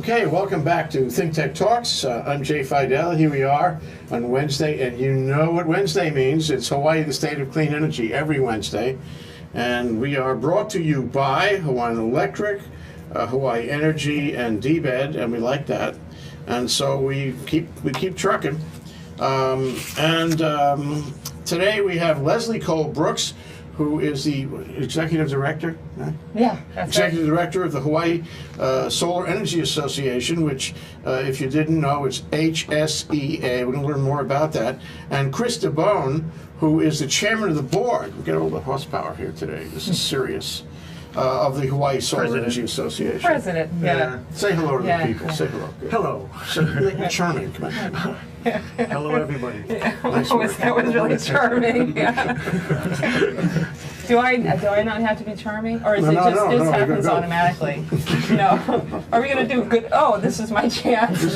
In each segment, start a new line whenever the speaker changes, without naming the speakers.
Okay, welcome back to Think Tech Talks. I'm Jay Fidel. Here we are on Wednesday, and you know what Wednesday means. It's Hawaii, the state of clean energy, every Wednesday. And we are brought to you by Hawaiian Electric, Hawaii Energy, and DBED, and we like that. And so we keep trucking. Today we have Leslie Cole Brooks, who is the executive director. Right?
Yeah, that's
Executive Director of the Hawaii Solar Energy Association, which, if you didn't know, it's HSEA. We're going to learn more about that. And Chris DeBone, who is the chairman of the board. We get all the horsepower here today. This is serious. Of the Hawaii Solar Energy Association.
President, yeah.
Say hello to the people. Say hello. Good.
Hello.
You're charming. Come on.
Hello, everybody.
Nice work.
That was really charming. Yeah. Do I not have to be charming, or is it just happens
go.
automatically? No. Are we gonna do good? Oh, this is my chance.
This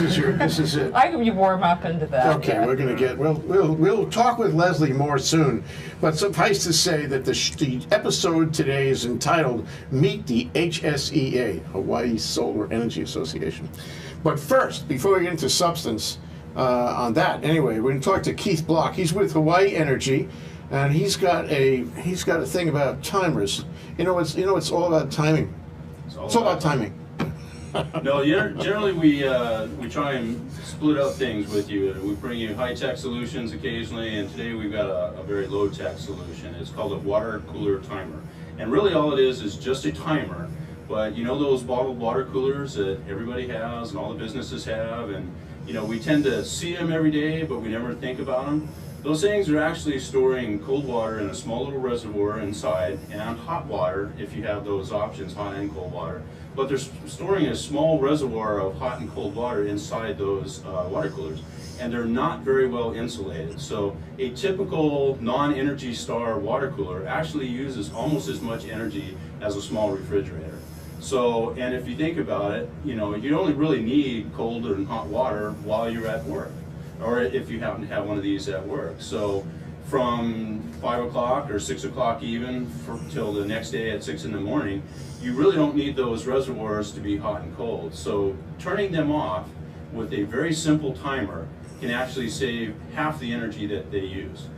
is it.
I can warm up into that.
Okay,
yeah.
we're going to get. We'll talk with Leslie more soon, but suffice to say that the episode today is entitled "Meet the HSEA, Hawaii Solar Energy Association." But first, before we get into substance on that, anyway, we're going to talk to Keith Block. He's with Hawaii Energy, and he's got a thing about timers. It's all about timing. It's all about timing.
No, generally we try and split up things with you. We bring you high-tech solutions occasionally, and today we've got a very low-tech solution. It's called a water cooler timer. And really all it is just a timer. But you know those bottled water coolers that everybody has and all the businesses have, and we tend to see them every day, but we never think about them. Those things are actually storing cold water in a small little reservoir inside, and hot water if you have those options, hot and cold water. But they're storing a small reservoir of hot and cold water inside those water coolers, and they're not very well insulated. So a typical non-Energy Star water cooler actually uses almost as much energy as a small refrigerator. So, and if you think about it, you only really need cold and hot water while you're at work, or if you happen to have one of these at work. So from 5 o'clock or 6 o'clock even till the next day at 6 in the morning, you really don't need those reservoirs to be hot and cold. So turning them off with a very simple timer can actually save half the energy that they use.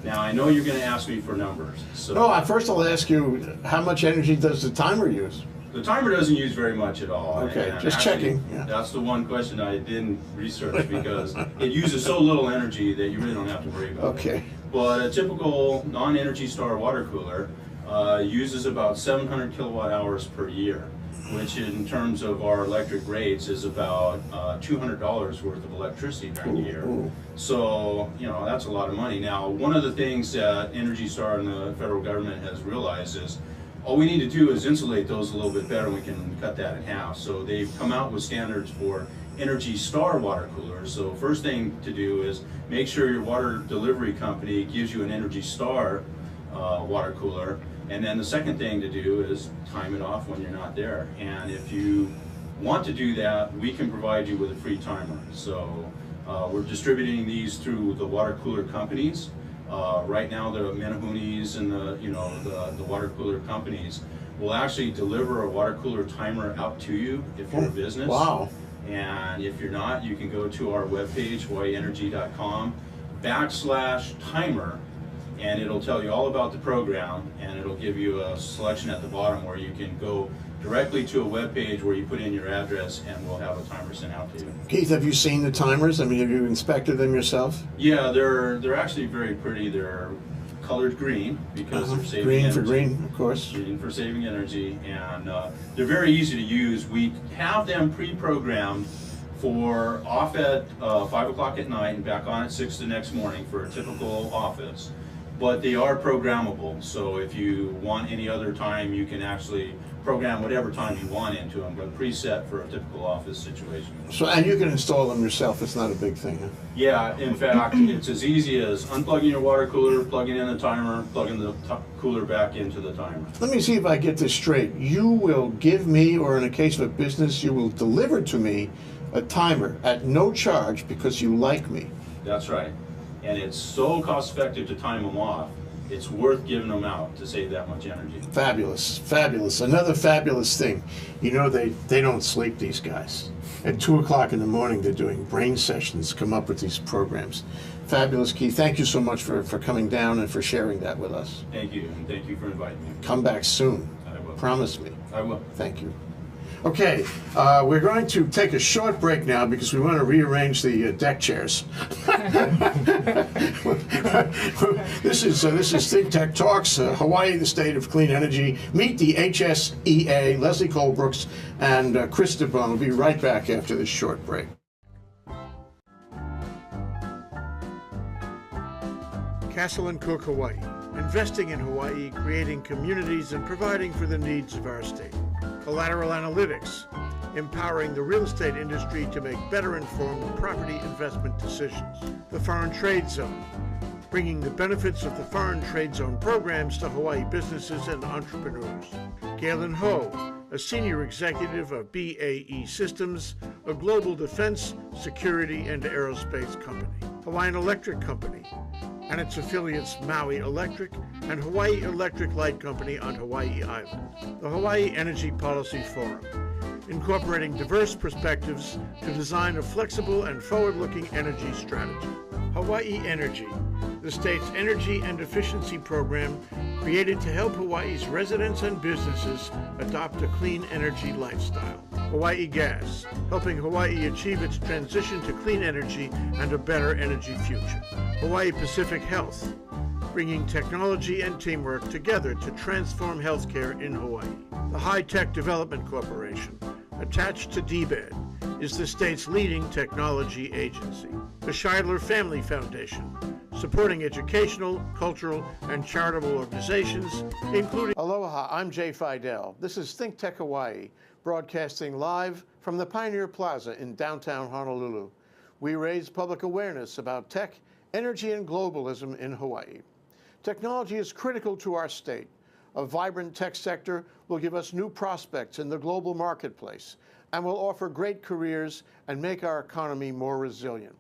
Now, I know you're going to ask me for numbers. So
No, first I'll ask you, how much energy does the timer use?
the timer doesn't use very much at all.
Okay,
and
just
actually,
checking. Yeah.
That's the one question I didn't research because it uses so little energy that you really don't have to worry about it.
Okay.
But a typical non-Energy Star water cooler uses about 700 kilowatt hours per year, which in terms of our electric rates is about $200 worth of electricity per year. So, that's a lot of money. Now, one of the things that Energy Star and the federal government has realized is all we need to do is insulate those a little bit better and we can cut that in half. So they've come out with standards for Energy Star water coolers. So first thing to do is make sure your water delivery company gives you an Energy Star water cooler. And then the second thing to do is time it off when you're not there. And if you want to do that, we can provide you with a free timer. So we're distributing these through the water cooler companies. Right now, the Menahunis and the water cooler companies will actually deliver a water cooler timer out to you if you're a business.
Wow.
And if you're not, you can go to our webpage, hawaiienergy.com/timer, and it'll tell you all about the program, and it'll give you a selection at the bottom where you can go directly to a web page where you put in your address and we'll have a timer sent out to you.
Keith, have you seen the timers? I mean, have you inspected them yourself?
Yeah, they're actually very pretty. They're colored green because they're saving
green
energy.
For green, of course.
Green for saving energy, and they're very easy to use. We have them pre-programmed for off at 5 o'clock at night and back on at 6 the next morning for a typical office. But they are programmable, so if you want any other time, you can actually program whatever time you want into them, but preset for a typical office situation.
So, and you can install them yourself. It's not a big thing, huh?
Yeah, in fact, it's as easy as unplugging your water cooler, plugging in the timer, plugging the cooler back into the timer.
Let me see if I get this straight. You will give me, or in a case of a business, you will deliver to me a timer at no charge because you like me.
That's right. And it's so cost effective to time them off. it's worth giving them out to save that much energy.
Fabulous, fabulous. Another fabulous thing. You know, they don't sleep, these guys. At 2 o'clock in the morning, they're doing brain sessions to come up with these programs. Fabulous, Keith. Thank you so much for coming down and for sharing that with us.
Thank you, and thank you for inviting me.
Come back soon.
I will.
Promise me.
I will.
Thank you. Okay, we're going to take a short break now because we want to rearrange the deck chairs. This is Think Tech Talks, Hawaii, the state of clean energy. Meet the HSEA, Leslie Cole Brooks, and Chris DeBone. We'll be right back after this short break. Castle & Cook, Hawaii. Investing in Hawaii, creating communities, and providing for the needs of our state. Collateral Analytics, empowering the real estate industry to make better informed property investment decisions. The Foreign Trade Zone, bringing the benefits of the Foreign Trade Zone programs to Hawaii businesses and entrepreneurs. Galen Ho, a senior executive of BAE Systems, a global defense, security, and aerospace company. Hawaiian Electric Company and its affiliates Maui Electric and Hawaii Electric Light Company on Hawaii Island. The Hawaii Energy Policy Forum, incorporating diverse perspectives to design a flexible and forward-looking energy strategy. Hawaii Energy, the state's energy and efficiency program created to help Hawaii's residents and businesses adopt a clean energy lifestyle. Hawaii Gas, helping Hawaii achieve its transition to clean energy and a better energy future. Hawaii Pacific Health, bringing technology and teamwork together to transform healthcare in Hawaii. The High Tech Development Corporation, attached to DBED, is the state's leading technology agency. The Scheidler Family Foundation, supporting educational, cultural, and charitable organizations, including... Aloha, I'm Jay Fidel. This is Think Tech Hawaii, broadcasting live from the Pioneer Plaza in downtown Honolulu. We raise public awareness about tech, energy, and globalism in Hawaii. Technology is critical to our state. A vibrant tech sector will give us new prospects in the global marketplace and will offer great careers and make our economy more resilient.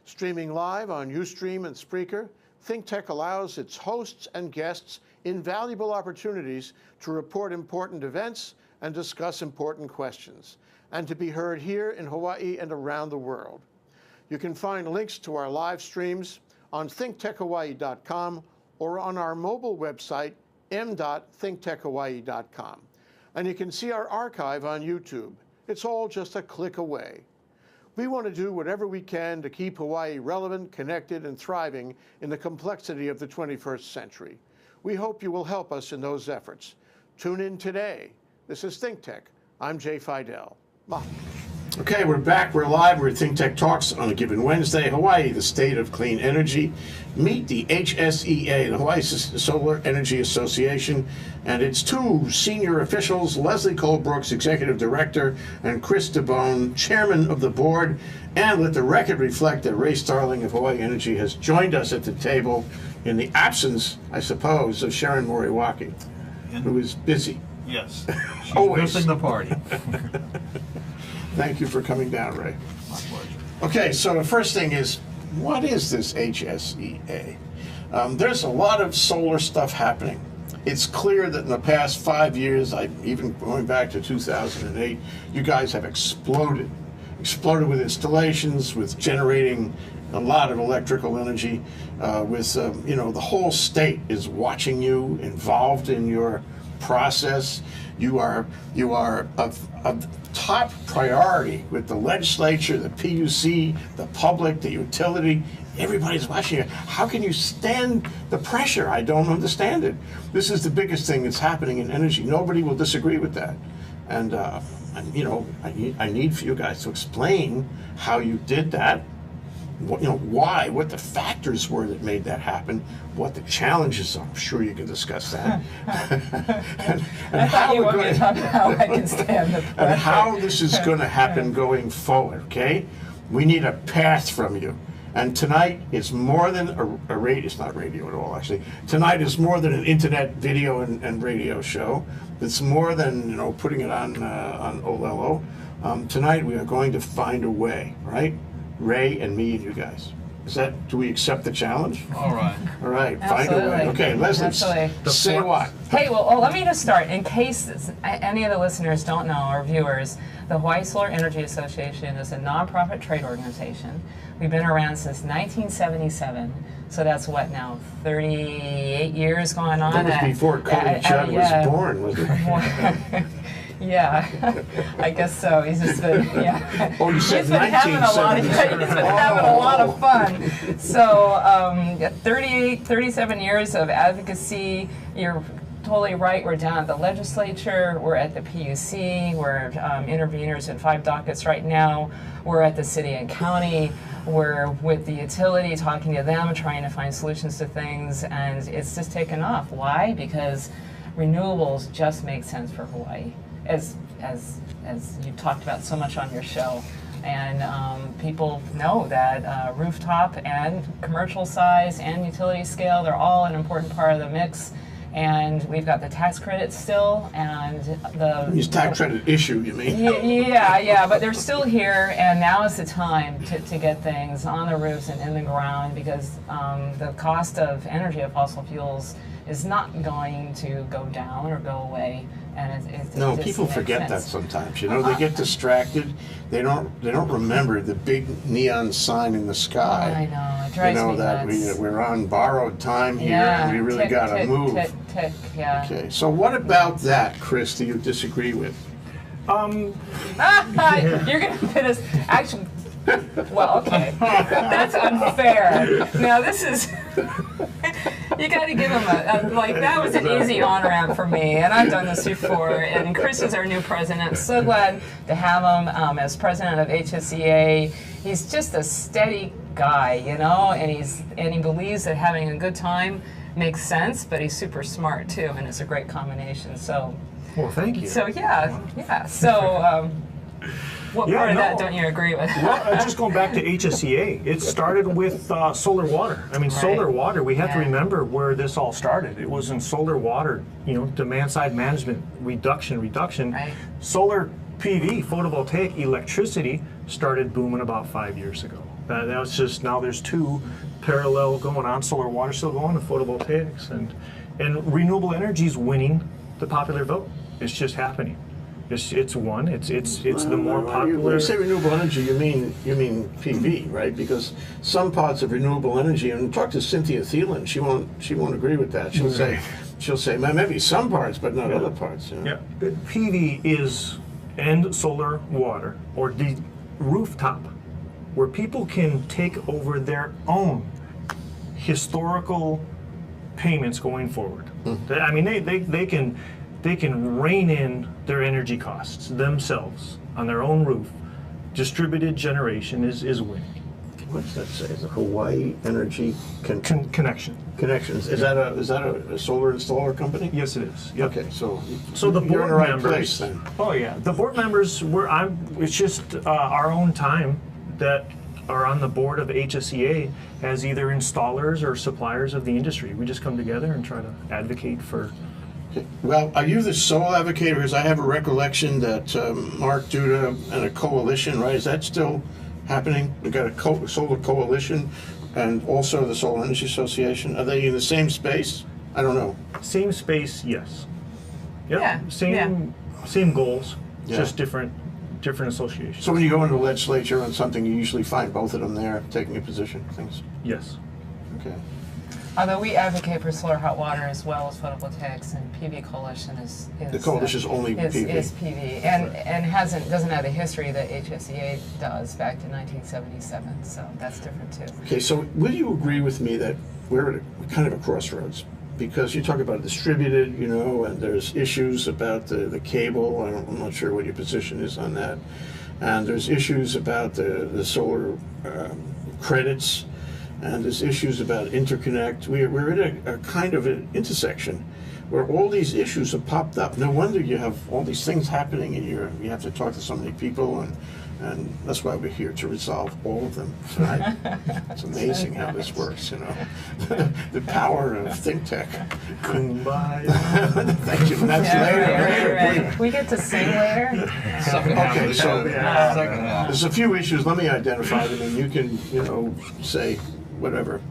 Streaming live on Ustream and Spreaker, ThinkTech allows its hosts and guests invaluable opportunities to report important events and discuss important questions, and to be heard here in Hawaii and around the world. You can find links to our live streams on thinktechhawaii.com or on our mobile website, m.thinktechhawaii.com. And you can see our archive on YouTube. It's all just a click away. We want to do whatever we can to keep Hawaii relevant, connected, and thriving in the complexity of the 21st century. We hope you will help us in those efforts. Tune in today. This is Think Tech. I'm Jay Fidel. Mahalo. Okay, we're back. We're live. We're at Think Tech Talks on a given Wednesday. Hawaii, the state of clean energy. Meet the HSEA, the Hawaii Solar Energy Association, and its two senior officials, Leslie Cole Brooks, Executive Director, and Chris DeBone, Chairman of the Board. And let the record reflect that Ray Starling of Hawaii Energy has joined us at the table in the absence, I suppose, of Sharon Moriwaki, who is busy.
Yes, she's
Always.
missing the party.
Thank you for coming down, Ray.
My pleasure.
Okay, so the first thing is, what is this HSEA? There's a lot of solar stuff happening. It's clear that in the past 5 years, even going back to 2008, you guys have exploded with installations, with generating a lot of electrical energy, the whole state is watching you, involved in your process. You are of top priority with the legislature, the PUC, the public, the utility. Everybody's watching you. How can you stand the pressure? I don't understand it. This is the biggest thing that's happening in energy. Nobody will disagree with that. And I need for you guys to explain how you did that. Why, what the factors were that made that happen, what the challenges are. I'm sure you can discuss that.
and how you want me to talk about how I can stand the pressure.
And how this is going to happen going forward, okay? We need a path from you. And tonight is more than a radio, it's not radio at all, actually. Tonight is more than an internet video and radio show. It's more than, putting it on Olelo. Tonight we are going to find a way, right? Ray and me and you guys. do we accept the challenge?
All right.
All right, find a way.
Absolutely.
Okay, Leslie,
Absolutely.
say what?
Hey, well, let me just start. In case any of the listeners don't know, or viewers, the Hawaii Solar Energy Association is a nonprofit trade organization. We've been around since 1977, so that's what now, 38 years going on?
That was before Cody Judd was born, wasn't it?
Yeah, I guess so. He's just been, yeah.
Oh, you said
He's been having a lot of,
1977.
he's been having a lot of fun. So, 37 years of advocacy. You're totally right. We're down at the legislature. We're at the PUC. We're interveners in 5 dockets right now. We're at the city and county. We're with the utility, talking to them, trying to find solutions to things, and it's just taken off. Why? Because renewables just make sense for Hawaii, as you talked about so much on your show. And people know that rooftop and commercial size and utility scale, they're all an important part of the mix. And we've got the tax credits still, and the
Use tax credit issue, you mean?
yeah, but they're still here, and now is the time to get things on the roofs and in the ground, because the cost of energy of fossil fuels is not going to go down or go away. And it
No,
just
people
makes
forget that
sense.
sometimes. You know, they get distracted. They don't remember the big neon sign in the sky.
I know, it drives
You know
me
that
nuts.
we're on borrowed time here,
Yeah,
and we really
tick,
got to
tick,
move.
Tick, tick, yeah.
Okay, so what about that, Chris? Do you disagree with?
You're gonna fit us. Actually, well, okay, that's unfair. Now this is. You got to give him a like. That was an easy on ramp for me, and I've done this before. And Chris is our new president. So glad to have him as president of HSEA. He's just a steady guy, you know, and he believes that having a good time makes sense, but he's super smart too, and it's a great combination. So.
Well, thank you.
So yeah. So what
Yeah,
part of that
no.
don't you agree with?
Well, just going back to HSEA, it started with solar water. I mean, solar water, we have to
Yeah.
remember where this all started. It was in solar water, you know, demand side management, reduction.
Right.
Solar PV, photovoltaic electricity, started booming about 5 years ago. That was just, now there's 2 parallel going on. Solar water still going, and photovoltaics. And renewable energy is winning the popular vote. It's just happening. It's one. It's the more
When
popular.
you say renewable energy, you mean PV, right? Because some parts of renewable energy, and talk to Cynthia Thielen, she won't agree with that. She'll say maybe some parts, but not other parts. You know?
Yeah, PV is and solar water, or the rooftop, where people can take over their own historical payments going forward. I mean, they can rein in their energy costs themselves on their own roof. Distributed generation is winning.
What does that say? The Hawaii Energy
Connection.
Connections. Is that a solar installer company?
Yes, it is. Yep.
Okay, so
So the
you're
board
in the right
members.
place then.
Oh yeah, the board members. It's just our own time that are on the board of HSEA as either installers or suppliers of the industry. We just come together and try to advocate for.
Okay. Well, are you the sole advocate? Because I have a recollection that Mark Duda and a coalition, right? Is that still happening? We've got a solar coalition and also the Solar Energy Association. Are they in the same space? I don't know.
Same space, yes. Yep.
Yeah,
Same goals,
Yeah.
just different associations.
So when you go into the legislature on something, you usually find both of them there taking a position. Things.
Yes.
Okay.
Although we advocate for solar hot water as well as photovoltaics, and PV Coalition is
The coalition is only PV.
Is PV, and doesn't have the history that HSEA does back to 1977. So that's different too.
Okay, so will you agree with me that we're at kind of a crossroads? Because you talk about distributed, you know, and there's issues about the cable. I'm not sure what your position is on that. And there's issues about the solar credits, and there's issues about interconnect. We're at a kind of an intersection where all these issues have popped up. No wonder you have all these things happening, and you have to talk to so many people, and that's why we're here, to resolve all of them tonight. It's amazing how this works, you know. The power of think tech.
Kumbaya.
Thank you. That's later.
Right. We get to sing later.
Okay, so
Yeah.
there's a few issues. Let me identify them, and you can, say whatever.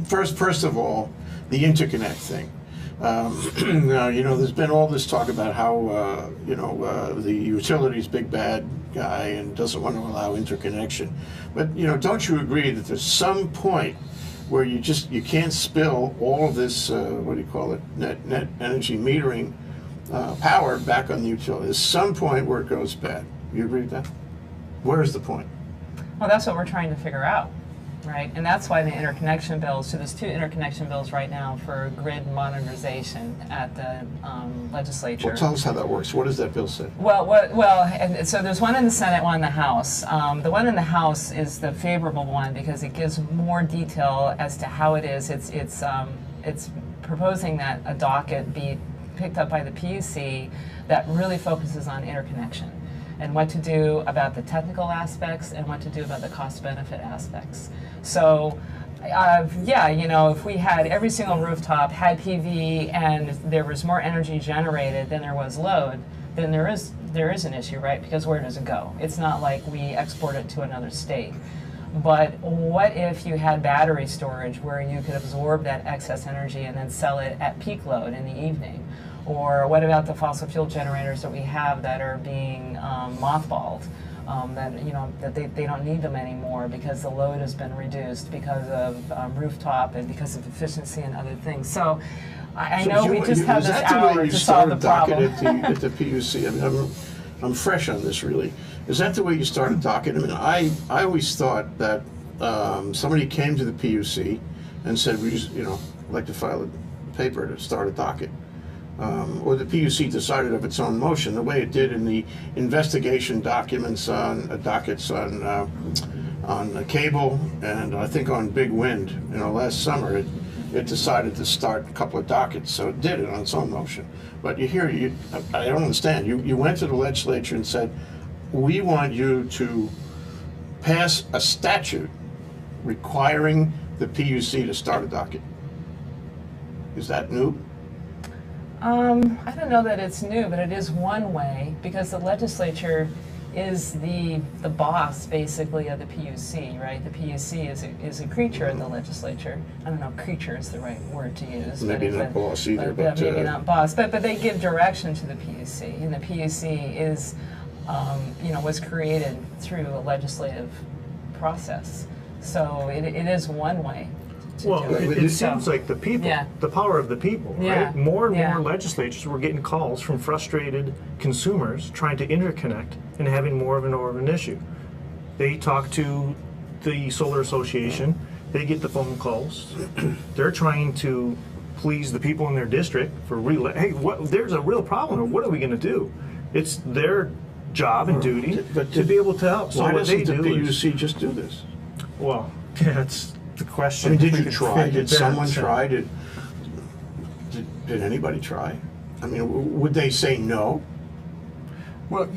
First of all, the interconnect thing. Now, you know, there's been all this talk about how, the utility's big bad guy and doesn't want to allow interconnection. But, you know, don't you agree that there's some point where you can't spill all of this, what do you call it, net energy metering power back on the utility? There's some point where it goes bad. You agree with that? Where is the point?
Well, that's what we're trying to figure out, right? And that's why the interconnection bills, so there's 2 interconnection bills right now for grid modernization at the legislature.
Well, tell us how that works. What does that bill say?
And so there's one in the Senate, one in the House. The one in the House is the favorable one because it gives more detail as to how it is. It's proposing that a docket be picked up by the PUC that really focuses on interconnection and what to do about the technical aspects and what to do about the cost-benefit aspects. So, you know, if we had every single rooftop had PV and there was more energy generated than there was load, then there is an issue, right? Because where does it go? It's not like we export it to another state. But what if you had battery storage where you could absorb that excess energy and then sell it at peak load in the evening? Or what about the fossil fuel generators that we have that are being mothballed? That they don't need them anymore because the load has been reduced because of rooftop and because of efficiency and other things. So I know we just have this hour to solve the problem.
At the PUC? I mean, I'm fresh on this, really. Is that the way you start a docket? I mean, I always thought that somebody came to the PUC and said, we just, like to file a paper to start a docket. Or the PUC decided of its own motion, the way it did in the investigation documents on dockets on cable and I think on Big Wind. Last summer it decided to start a couple of dockets, so it did it on its own motion. But I don't understand. You went to the legislature and said, we want you to pass a statute requiring the PUC to start a docket. Is that new?
I don't know that it's new, but it is one way because the legislature is the boss basically of the PUC, right? The PUC is a creature of the legislature. I don't know if creature is the right word to use.
Maybe not boss either.
But maybe not boss, but they give direction to the PUC, and the PUC is, was created through a legislative process. So it is one way.
Well, it seems like the people, the power of the people, right? More and more legislatures were getting calls from frustrated consumers trying to interconnect and having more of an issue. They talk to the Solar Association, they get the phone calls, they're trying to please the people in their district for hey, there's a real problem, what are we going to do? It's their job and duty to be able to help. So
why
what
doesn't the PUC just do this?
Well, that's the question.
I mean, did you try? Did someone try? Did anybody try? I mean, would they say no?
Well,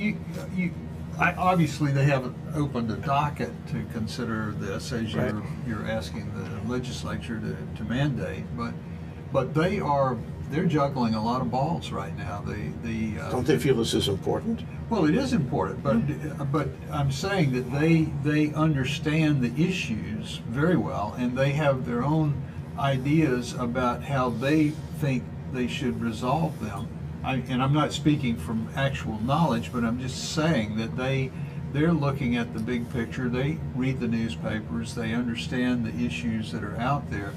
obviously they haven't opened a docket to consider this, as you're asking the legislature to mandate, but they're juggling a lot of balls right now.
Don't they feel this is important?
Well, it is important, but I'm saying that they understand the issues very well, and they have their own ideas about how they think they should resolve them. And I'm not speaking from actual knowledge, but I'm just saying that they're looking at the big picture. They read the newspapers. They understand the issues that are out there.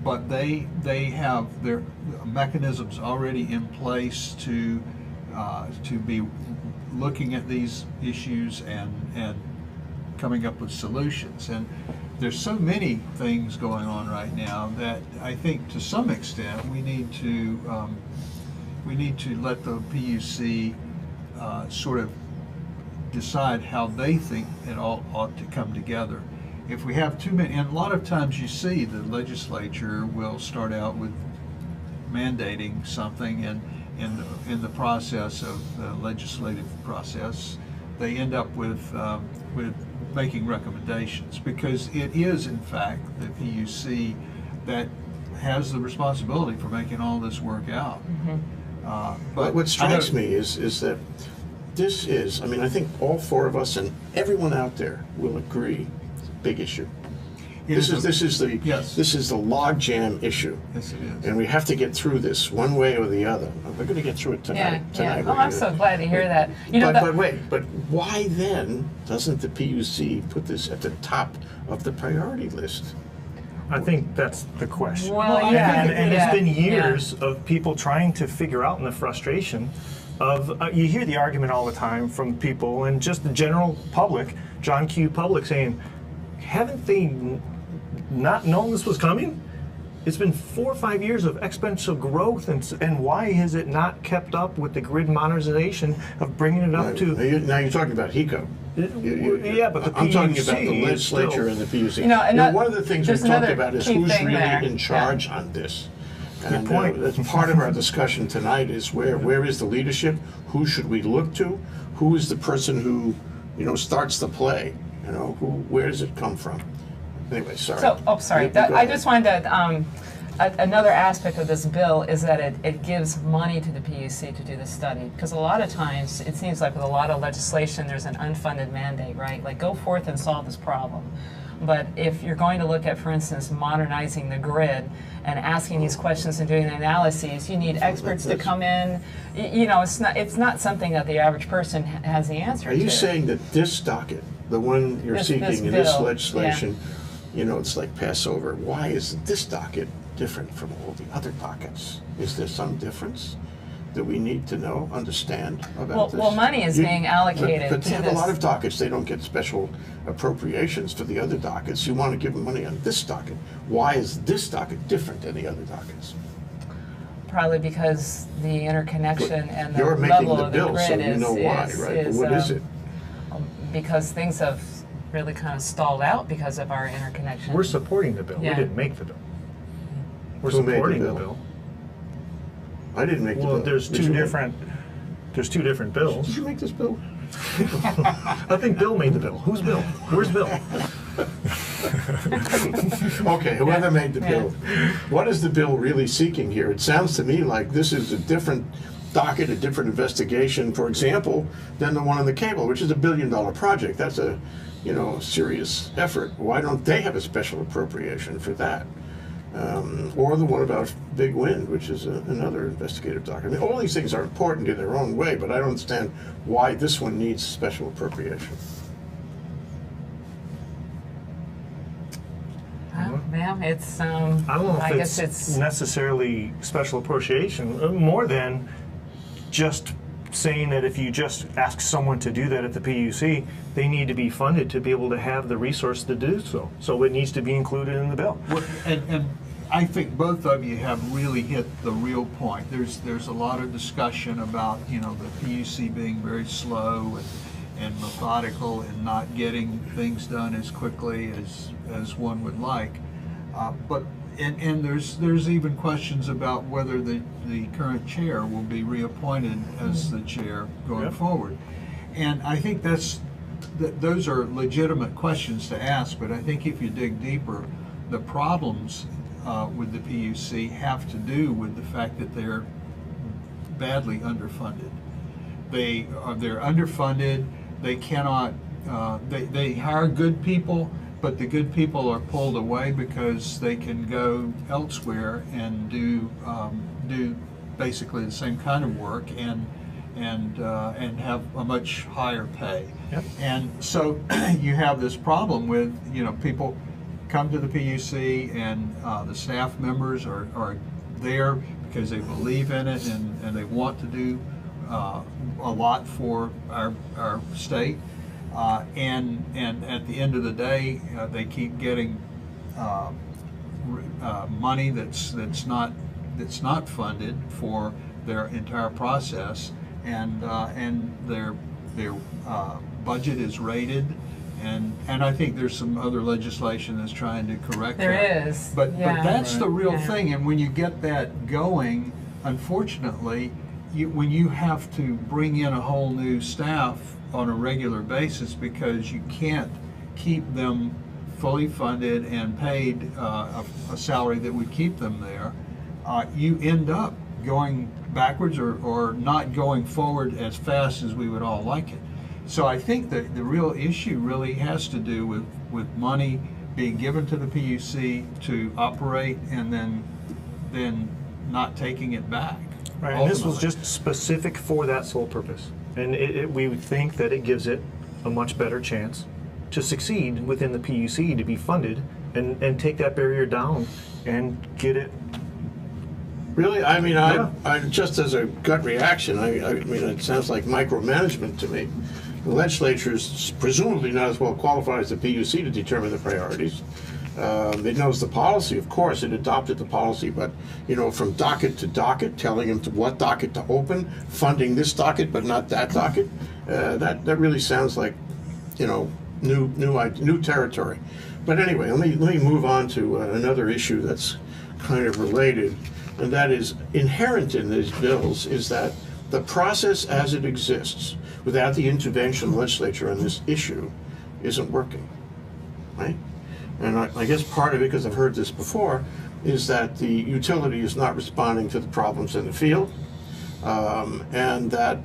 But they have their mechanisms already in place to be looking at these issues and coming up with solutions. And there's so many things going on right now that I think to some extent we need to let the PUC sort of decide how they think it all ought to come together. If we have too many, and a lot of times you see the legislature will start out with mandating something, and in the process of the legislative process, they end up with making recommendations, because it is in fact the PUC that has the responsibility for making all this work out.
Mm-hmm.
But what strikes me is that this is, I mean, I think all four of us and everyone out there will agree, it's a big issue. This
is
is the
Yes.
this is the logjam issue,
Yes, it is.
and we have to get through this one way or the other. We're going to get through it tonight.
Yeah.
Tonight.
Oh, I'm so glad to hear that. You know,
But wait, but why then doesn't the PUC put this at the top of the priority list?
I think that's the question.
Well, yeah,
and
yeah,
it's been
yeah.
years of people trying to figure out, and the frustration of you hear the argument all the time from people and just the general public, John Q. Public, saying, haven't they not known this was coming? It's been 4 or 5 years of exponential growth, and why has it not kept up with the grid modernization of bringing it up to?
Now you're talking about HECO.
Yeah, but the
I'm talking
PUC
about the
is still-
legislature and the PUC.
You know, and that-
one of the things we
there's
talked
another
about is
key
who's
thing
really
there.
in charge on this. And
point.
that's part of our discussion tonight is where is the leadership? Who should we look to? Who is the person who, starts the play? Where does it come from? Anyway, sorry.
So, sorry.
You go
I
ahead.
just wanted to, another aspect of this bill is that it gives money to the PUC to do the study. Because a lot of times, it seems like with a lot of legislation, there's an unfunded mandate, right? Like, go forth and solve this problem. But if you're going to look at, for instance, modernizing the grid and asking these questions and doing the analyses, you need experts to come in. It's not something that the average person has the answer
Are
to.
you saying that this docket, the one you're
This
seeking in this
bill,
legislation, it's like Passover? Why is this docket different from all the other dockets? Is there some difference that we need to understand about this?
Well, money is being allocated
but they
to
have
this.
a lot of dockets. They don't get special appropriations for the other dockets. You want to give them money on this docket. Why is this docket different than the other dockets?
Probably because the interconnection and the
You're making
level
the
of the
bill,
grid
so you
is,
know why, right? But what is it?
Because things have really kind of stalled out because of our interconnection.
We're supporting the bill.
Yeah.
We didn't make the bill. We're
Who made the
supporting the
bill?
bill.
I didn't make the
Well,
bill.
there's
Did
two
you make-
different. There's two different bills.
Did you make this bill?
I think Bill made the bill. Who's Bill? Where's Bill?
Okay, whoever made the
Yeah.
bill. What is the bill really seeking here? It sounds to me like this is a different docket, a different investigation, for example, than the one on the cable, which is $1 billion project. That's a serious effort. Why don't they have a special appropriation for that? Or the one about Big Wind, which is another investigative docket. I mean, all these things are important in their own way, but I don't understand why this one needs special appropriation.
Ma'am, it's,
I don't know if
I guess
it's
it's,
necessarily special appreciation, more than just saying that if you just ask someone to do that at the PUC, they need to be funded to be able to have the resource to do so. So it needs to be included in the bill.
And I think both of you have really hit the real point. There's a lot of discussion about, the PUC being very slow and methodical and not getting things done as quickly as one would like. But there's even questions about whether the current chair will be reappointed as the chair going
Yep.
forward. And I think those are legitimate questions to ask, but I think if you dig deeper, the problems with the PUC have to do with the fact that they're badly underfunded. They're underfunded. They cannot. They hire good people, but the good people are pulled away because they can go elsewhere and do basically the same kind of work and have a much higher pay.
Yep.
And so you have this problem with people come to the PUC and the staff members are there because they believe in it and they want to do a lot for our state. And at the end of the day, they keep getting money that's not funded for their entire process, and their budget is rated, and I think there's some other legislation that's trying to correct that.
there is.
But
yeah.
that's the real
Yeah.
thing, and when you get that going, unfortunately, when you have to bring in a whole new staff on a regular basis because you can't keep them fully funded and paid a salary that would keep them there, you end up going backwards or not going forward as fast as we would all like it. So I think that the real issue really has to do with money being given to the PUC to operate and then not taking it back.
Right, and this was
ultimately.
just specific for that sole purpose. And we would think that it gives it a much better chance to succeed within the PUC, to be funded and take that barrier down and get it.
Really? I mean,
Yeah.
I just as a gut reaction, I mean, it sounds like micromanagement to me. The legislature is presumably not as well qualified as the PUC to determine the priorities. It knows the policy, of course. It adopted the policy, but from docket to docket, telling them what docket to open, funding this docket but not that docket. That really sounds like new territory. But anyway, let me move on to another issue that's kind of related, and that is inherent in these bills is that the process as it exists, without the intervention of the legislature on this issue, isn't working, right? And I guess part of it, because I've heard this before, is that the utility is not responding to the problems in the field, and that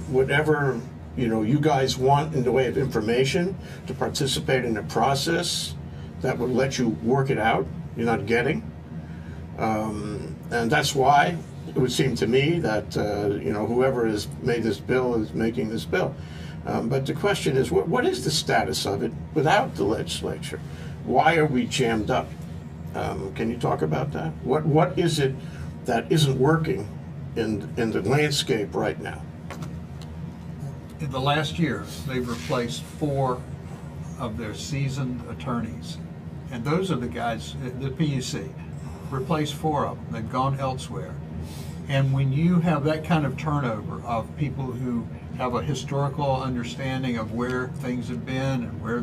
whatever you guys want in the way of information to participate in a process that would let you work it out, you're not getting, and that's why it would seem to me that whoever has made this bill is making this bill. But the question is, what is the status of it without the legislature? Why are we jammed up? Can you talk about that? What is it that isn't working in the landscape right now?
In the last year, they've replaced 4 of their seasoned attorneys. And those are the guys, the PUC, replaced 4 of them. They've gone elsewhere. And when you have that kind of turnover of people who have a historical understanding of where things have been and where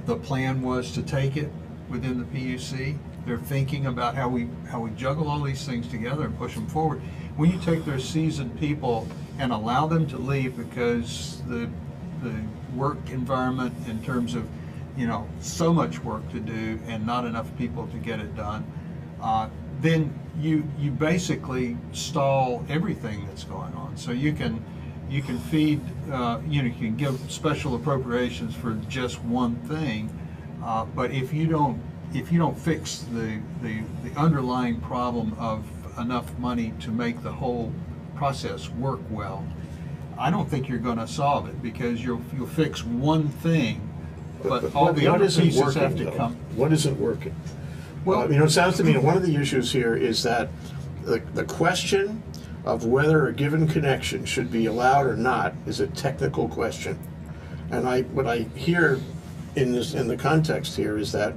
the plan was to take it within the PUC, they're thinking about how we juggle all these things together and push them forward. When you take their seasoned people and allow them to leave because the work environment in terms of so much work to do and not enough people to get it done, then you basically stall everything that's going on. So you can feed you can give special appropriations for just one thing, but if you don't fix the underlying problem of enough money to make the whole process work well, I don't think you're going to solve it, because you'll fix one thing, but all the other pieces have to come.
What isn't working?
Well,
it sounds to me one of the issues here is that the question of whether a given connection should be allowed or not is a technical question. And what I hear in the context here is that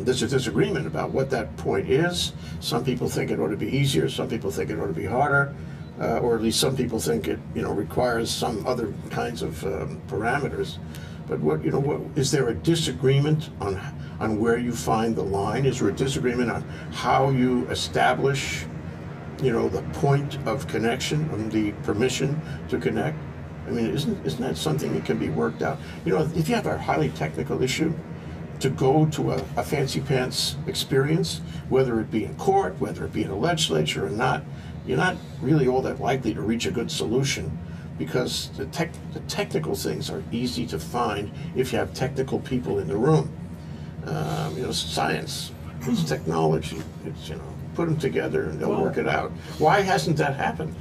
there's a disagreement about what that point is. Some people think it ought to be easier. Some people think it ought to be harder, or at least some people think it requires some other kinds of parameters. But what is there a disagreement on where you find the line? Is there a disagreement on how you establish the point of connection and the permission to connect? I mean, isn't that something that can be worked out? If you have a highly technical issue, to go to a fancy pants experience, whether it be in court, whether it be in a legislature or not, you're not really all that likely to reach a good solution, because the technical things are easy to find if you have technical people in the room. Science, it's technology, it's put them together and they'll work it out. Why hasn't that happened?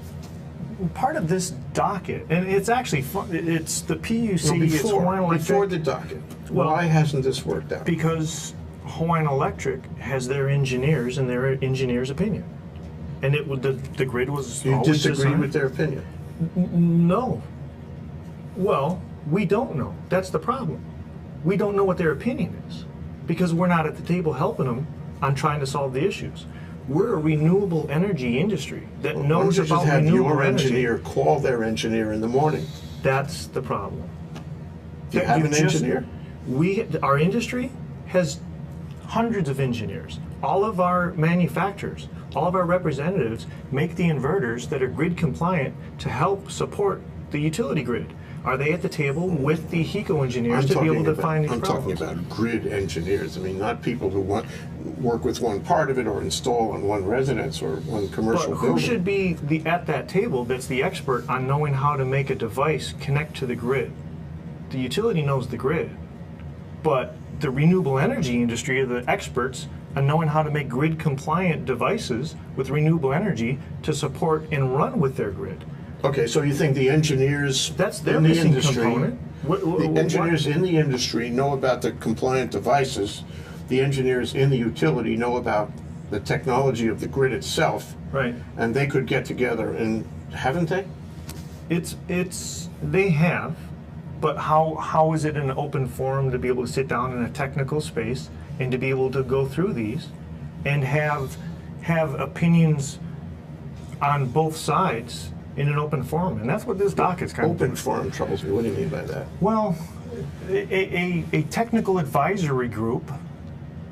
Part of this docket, and it's actually it's the PUC, it's Hawaiian Electric.
Before the docket, why hasn't this worked out?
Because Hawaiian Electric has their engineers and their engineers' opinion, and the grid was
You
always
disagree
designed.
with their opinion?
No. Well, we don't know. That's the problem. We don't know what their opinion is, because we're not at the table helping them on trying to solve the issues. We're a renewable energy industry that knows
Why don't you
about
just have
renewable
your
energy.
engineer call their engineer in the morning?
That's the problem.
Do you have an engineer?
Our industry has hundreds of engineers. All of our manufacturers, all of our representatives make the inverters that are grid compliant to help support the utility grid. Are they at the table with the HECO engineers to be able to find these
I'm
problems?
talking about grid engineers. I mean, not people who work with one part of it or install on one residence or one commercial
But who
building.
should be at that table that's the expert on knowing how to make a device connect to the grid? The utility knows the grid. But the renewable energy industry are the experts on knowing how to make grid compliant devices with renewable energy to support and run with their grid.
Okay, so you think the engineers
That's their
in the
missing
industry,
component.
the engineers in the industry know about the compliant devices. The engineers in the utility know about the technology of the grid itself,
Right.
and they could get together, and haven't they?
They have, but how is it in an open forum to be able to sit down in a technical space and to be able to go through these and have opinions on both sides in an open forum? And that's what this doc is kind of
Open
doing.
forum troubles me. What do you mean by that?
Well, a technical advisory group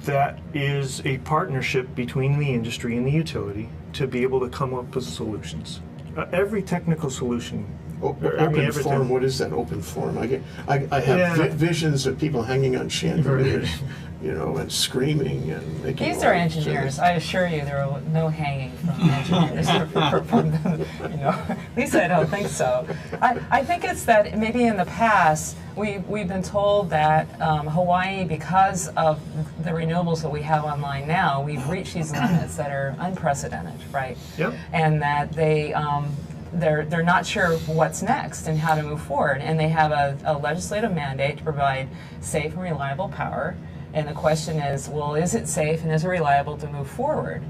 that is a partnership between the industry and the utility to be able to come up with solutions. Every technical solution.
Open
everything.
forum. What is that open forum? I have
Yeah.
visions of people hanging on chandeliers, you know, and screaming and making.
These
all
are
sorts of-
engineers. I assure you, there are no hanging from engineers. From them, you know, at least I don't think so. I think it's that maybe in the past we've been told that Hawaii, because of the renewables that we have online now, we've reached these limits that are unprecedented, right?
Yep.
And that they're not sure what's next and how to move forward, and they have a legislative mandate to provide safe and reliable power. And the question is, well, is it safe and is it reliable to move forward?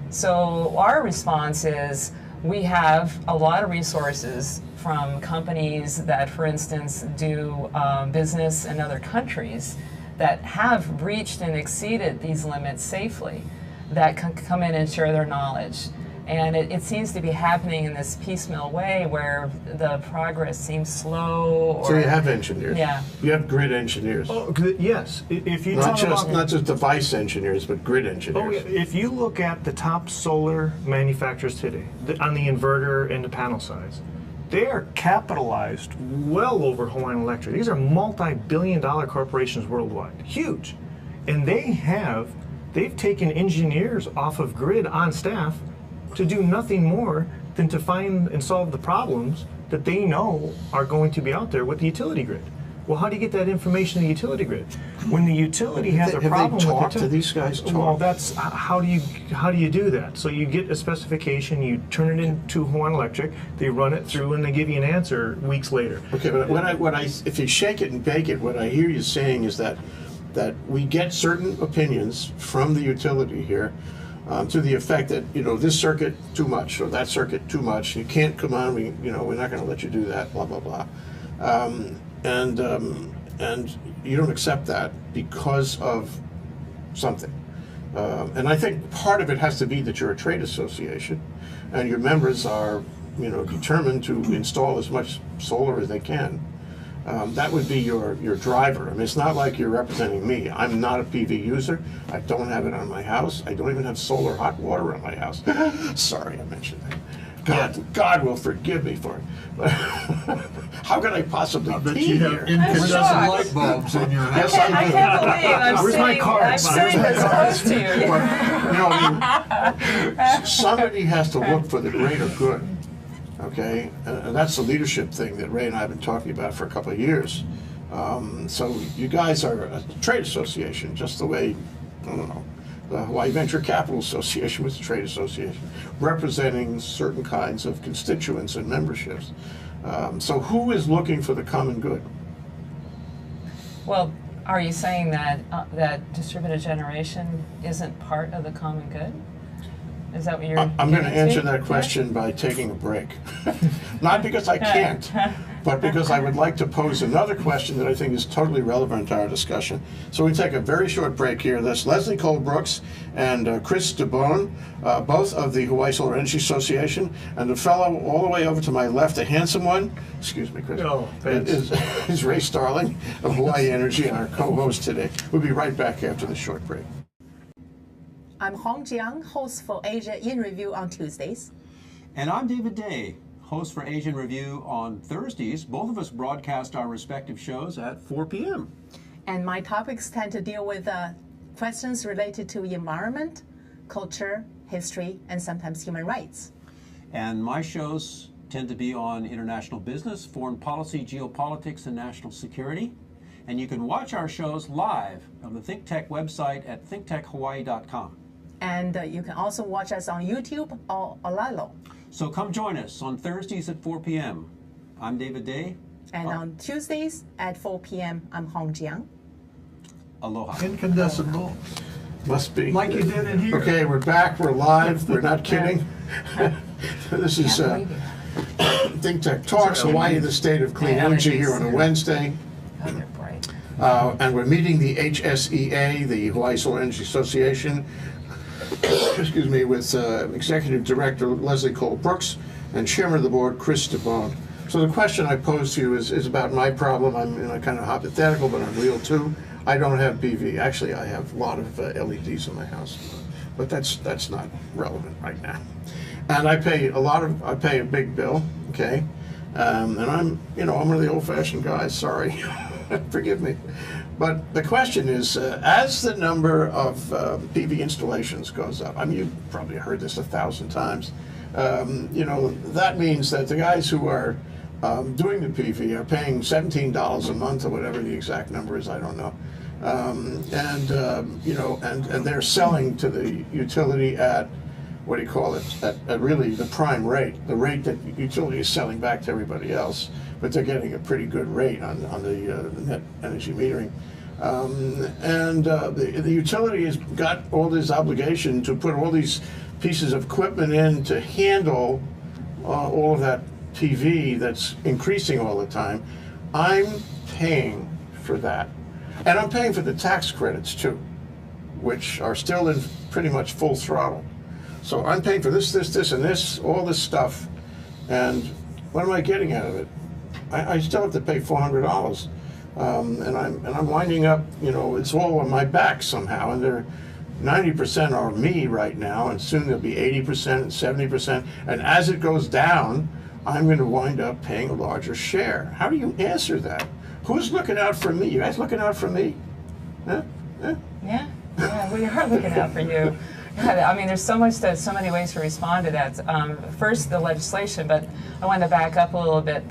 So our response is we have a lot of resources from companies that, for instance, do business in other countries that have reached and exceeded these limits safely, that can come in and share their knowledge. And it seems to be happening in this piecemeal way where the progress seems slow.
So you have engineers.
Yeah.
You have grid engineers.
Oh, yes. If you
Not
talk
just
about,
device engineers, but grid
oh,
engineers.
yeah, if you look at the top solar manufacturers today, on the inverter and the panel sides, they are capitalized well over Hawaiian Electric. These are multi-billion-dollar corporations worldwide, huge, and they've taken engineers off of grid on staff to do nothing more than to find and solve the problems that they know are going to be out there with the utility grid. Well, how do you get that information in the utility grid? When the utility has a
Have
problem
they
with
talked
the
to these guys?
Well, that's how do you do that? So you get a specification, you turn it into Hawaiian Electric, they run it through, and they give you an answer weeks later.
Okay, but if you shake it and bake it, what I hear you saying is that we get certain opinions from the utility here, to the effect that, you know, this circuit too much or that circuit too much. You can't come on. We're not going to let you do that. Blah blah blah, and you don't accept that because of something. And I think part of it has to be that you're a trade association, and your members are, you know, determined to install as much solar as they can. That would be your driver. I mean, it's not like you're representing me. I'm not a PV user. I don't have it on my house. I don't even have solar hot water on my house. Sorry, I mentioned that. God will forgive me for it. How could I possibly
I bet
be
you
here?
have incandescent
shocked.
light bulbs in your house.
Yes,
I can't believe I'm
Where's my
sitting,
card?
I'm sitting
Where's
this
my
close to you.
You know, I mean, somebody has to look for the greater good. Okay, and that's the leadership thing that Ray and I have been talking about for a couple of years. So you guys are a trade association, just the way, I don't know, the Hawaii Venture Capital Association was a trade association, representing certain kinds of constituents and memberships. So who is looking for the common good?
Well, are you saying that that distributed generation isn't part of the common good? Is that what you're?
I'm going to
getting
answer
to?
that question by taking a break. Not because I can't, but because I would like to pose another question that I think is totally relevant to our discussion. So we take a very short break here. That's Leslie Cole-Brooks and Chris DeBone, both of the Hawaii Solar Energy Association, and the fellow all the way over to my left, a handsome one, excuse me, Chris,
Oh, thanks.
is Ray Starling of Hawaii Energy, our co-host today. We'll be right back after the short break.
I'm Hong Jiang, host for Asia in Review on Tuesdays.
And I'm David Day, host for Asian Review on Thursdays. Both of us broadcast our respective shows at 4 p.m.
And my topics tend to deal with questions related to environment, culture, history, and sometimes human rights.
And my shows tend to be on international business, foreign policy, geopolitics, and national security. And you can watch our shows live on the ThinkTech website at thinktechhawaii.com.
And you can also watch us on YouTube or Olalo.
So come join us on Thursdays at 4 p.m. I'm David Day.
And on Tuesdays at 4 p.m., I'm Hong Jiang.
Aloha.
Incandescent bulb.
Must be.
Like you did in here.
Okay, we're back. We're live. We're not kidding. This is
Can't believe it.
Think Tech Talks, Hawaii, the state of clean
Yeah,
energy here
LEDs,
on a
yeah.
Wednesday.
Oh, they're bright.
And we're meeting the HSEA, the Hawaii Solar Energy Association, excuse me, with Executive Director Leslie Cole Brooks and Chairman of the Board Chris DeBone. So the question I pose to you is about my problem. I'm kind of hypothetical, but I'm real too. I don't have PV. Actually, I have a lot of LEDs in my house, but that's not relevant right now. And I pay a big bill, okay? And I'm one of the old-fashioned guys. Sorry, forgive me. But the question is, as the number of PV installations goes up, I mean, you've probably heard this 1,000 times. That means that the guys who are doing the PV are paying $17 a month or whatever the exact number is. I don't know. And they're selling to the utility at, what do you call it, at really the prime rate, the rate that utility is selling back to everybody else, but they're getting a pretty good rate on the net energy metering. The utility has got all this obligation to put all these pieces of equipment in to handle all of that PV that's increasing all the time. I'm paying for that. And I'm paying for the tax credits too, which are still in pretty much full throttle. So I'm paying for this, and this, all this stuff, and what am I getting out of it? I still have to pay $400, and I'm winding up. It's all on my back somehow, and they're 90% are me right now, and soon there'll be 80% and 70%, and as it goes down, I'm going to wind up paying a larger share. How do you answer that? Who's looking out for me? You guys looking out for me? Huh?
Yeah, we are looking out for you. Yeah, I mean, there's so many ways to respond to that. First, the legislation, but I want to back up a little bit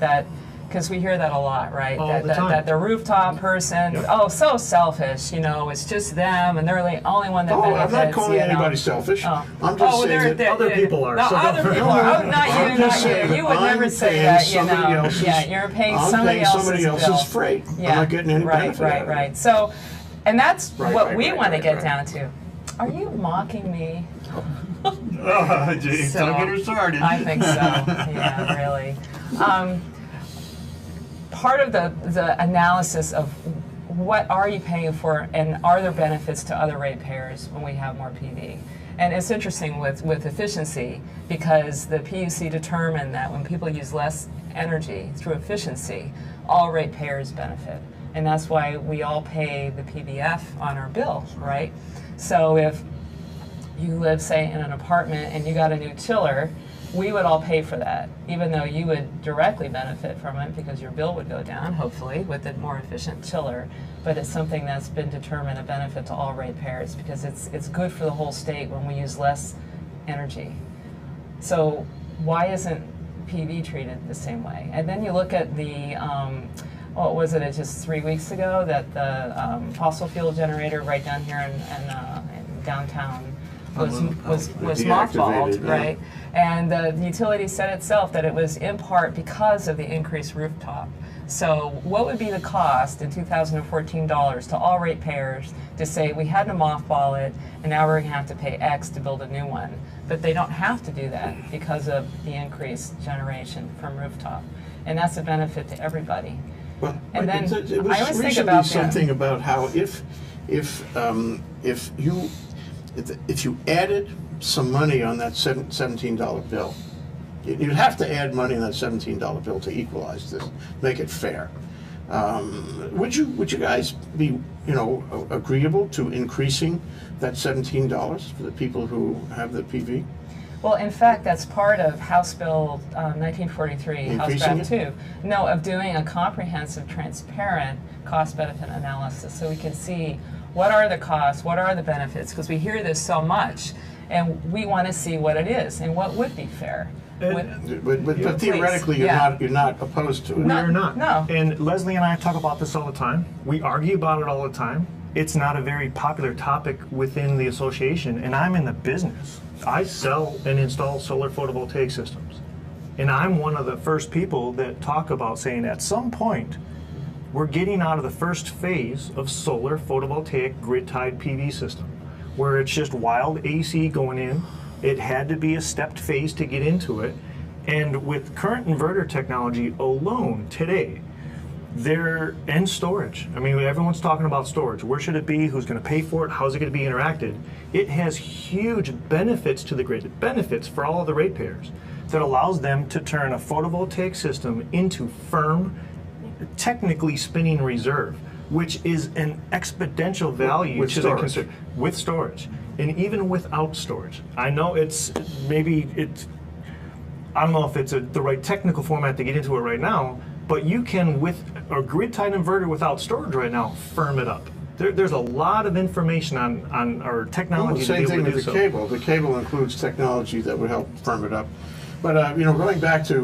because we hear that a lot, right?
All the time.
That the rooftop person, so selfish, it's just them, and they're the only one that benefits.
I'm not calling anybody selfish.
Oh.
I'm just saying that
Other people are.
No,
So
other
don't-
people are. Oh, not
I'm
you,
just
not
saying
you. You would
I'm
never say
paying
that,
somebody else's-
Yeah, you're paying
I'm
somebody
paying somebody
else's
else's
bill.
freight.
Yeah.
I'm not getting any
right,
benefit
right,
out of it.
right. So, and that's what we want to get
right.
down to. Are you mocking me?
Oh, gee,
So,
don't get her started.
I think so. Yeah, really. Part of the analysis of what are you paying for, and are there benefits to other ratepayers when we have more PV? And it's interesting with efficiency, because the PUC determined that when people use less energy through efficiency, all ratepayers benefit. And that's why we all pay the PBF on our bill, right? So if you live, say, in an apartment and you got a new chiller, we would all pay for that, even though you would directly benefit from it because your bill would go down, hopefully, with a more efficient chiller. But it's something that's been determined a benefit to all ratepayers because it's good for the whole state when we use less energy. So why isn't PV treated the same way? And then you look at the, what was it, just 3 weeks ago that the fossil fuel generator right down here in downtown was mothballed,
Deactivated,
right? And the utility said itself that it was in part because of the increased rooftop. So what would be the cost in 2014 dollars to all ratepayers to say we had to mothball it and now we're going to have to pay X to build a new one? But they don't have to do that because of the increased generation from rooftop. And that's a benefit to everybody.
Well,
And then
it was
I always think
recently
about
something about how if you added some money on that $17 bill, you'd have to add money on that $17 bill to equalize this, make it fair. Would you guys be agreeable to increasing that $17 for the people who have the PV?
Well, in fact, that's part of House Bill 1943, House
Increasing
Draft 2. No, of doing a comprehensive, transparent cost-benefit analysis so we can see what are the costs, what are the benefits, because we hear this so much, and we want to see what it is and what would be fair.
But theoretically, you're not opposed to it.
No.
We're not.
No.
And Leslie and I talk about this all the time. We argue about it all the time. It's not a very popular topic within the association, and I'm in the business. I sell and install solar photovoltaic systems. And I'm one of the first people that talk about saying at some point, we're getting out of the first phase of solar photovoltaic grid-tied PV system, where it's just wild AC going in. It had to be a stepped phase to get into it. And with current inverter technology alone today, and storage. I mean, everyone's talking about storage. Where should it be? Who's going to pay for it? How's it going to be interacted? It has huge benefits to the grid. It benefits for all of the ratepayers that allows them to turn a photovoltaic system into firm, technically spinning reserve, which is an exponential value
With
to
storage.
the consumer. With storage. And even without storage. I know I don't know if it's the right technical format to get into it right now, but you can, with a grid-tied inverter without storage right now, firm it up. There's a lot of information on our technology to be
Same
able
thing
to
with
do
the
so.
cable. The cable includes technology that would help firm it up. But going back to